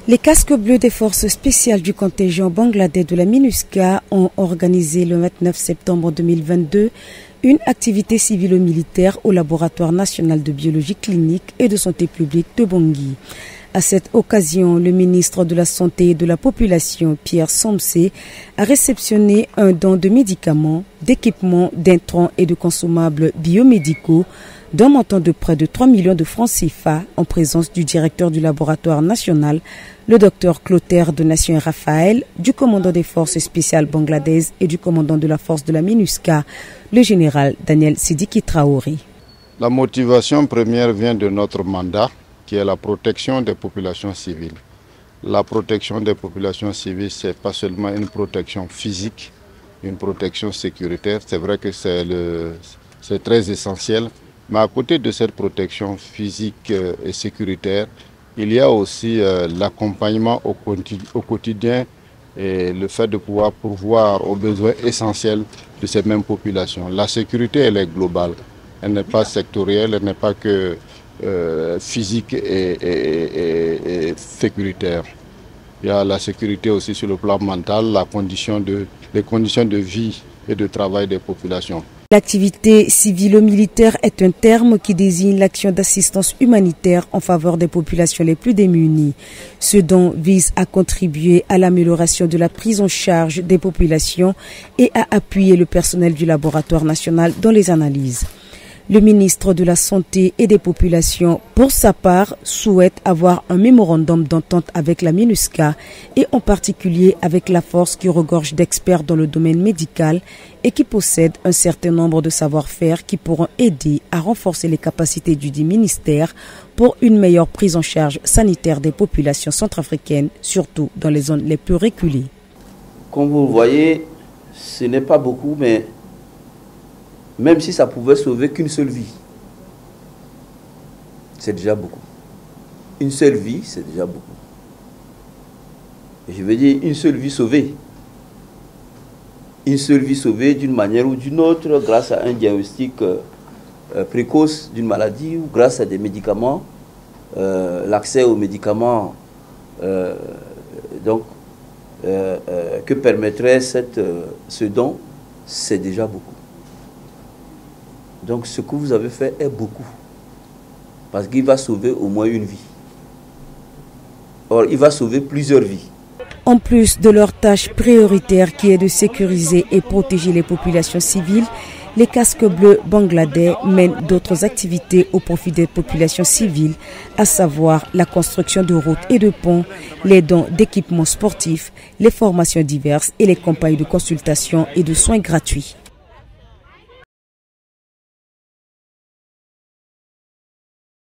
Les casques bleus des forces spéciales du contingent bangladais de la MINUSCA ont organisé le 29 septembre 2022 une activité civilo-militaire au laboratoire national de biologie clinique et de santé publique de Bangui. À cette occasion, le ministre de la Santé et de la Population, Pierre Somsé, a réceptionné un don de médicaments, d'équipements, d'intrants et de consommables biomédicaux d'un montant de près de 3 millions de francs CFA en présence du directeur du laboratoire national, le docteur Clotaire Donatien Raphaël, du commandant des forces spéciales bangladaises et du commandant de la force de la MINUSCA, le général Daniel Sidiki Traoré. La motivation première vient de notre mandat, qui est la protection des populations civiles. La protection des populations civiles, ce n'est pas seulement une protection physique, une protection sécuritaire. C'est vrai que c'est très essentiel. Mais à côté de cette protection physique et sécuritaire, il y a aussi l'accompagnement au quotidien et le fait de pouvoir pourvoir aux besoins essentiels de ces mêmes populations. La sécurité, elle est globale. Elle n'est pas sectorielle, elle n'est pas que physique et sécuritaire. Il y a la sécurité aussi sur le plan mental, les conditions de vie et de travail des populations. L'activité civilo-militaire est un terme qui désigne l'action d'assistance humanitaire en faveur des populations les plus démunies. Ce don vise à contribuer à l'amélioration de la prise en charge des populations et à appuyer le personnel du laboratoire national dans les analyses. Le ministre de la Santé et des Populations, pour sa part, souhaite avoir un mémorandum d'entente avec la MINUSCA et en particulier avec la force qui regorge d'experts dans le domaine médical et qui possède un certain nombre de savoir-faire qui pourront aider à renforcer les capacités du dit ministère pour une meilleure prise en charge sanitaire des populations centrafricaines, surtout dans les zones les plus reculées. Comme vous le voyez, ce n'est pas beaucoup, mais même si ça pouvait sauver qu'une seule vie, c'est déjà beaucoup. Une seule vie, c'est déjà beaucoup. Et je veux dire, une seule vie sauvée. Une seule vie sauvée d'une manière ou d'une autre, grâce à un diagnostic précoce d'une maladie ou grâce à des médicaments, l'accès aux médicaments que permettrait ce don, c'est déjà beaucoup. Donc ce que vous avez fait est beaucoup. Parce qu'il va sauver au moins une vie. Or, il va sauver plusieurs vies. En plus de leur tâche prioritaire qui est de sécuriser et protéger les populations civiles, les casques bleus bangladais mènent d'autres activités au profit des populations civiles, à savoir la construction de routes et de ponts, les dons d'équipements sportifs, les formations diverses et les campagnes de consultation et de soins gratuits.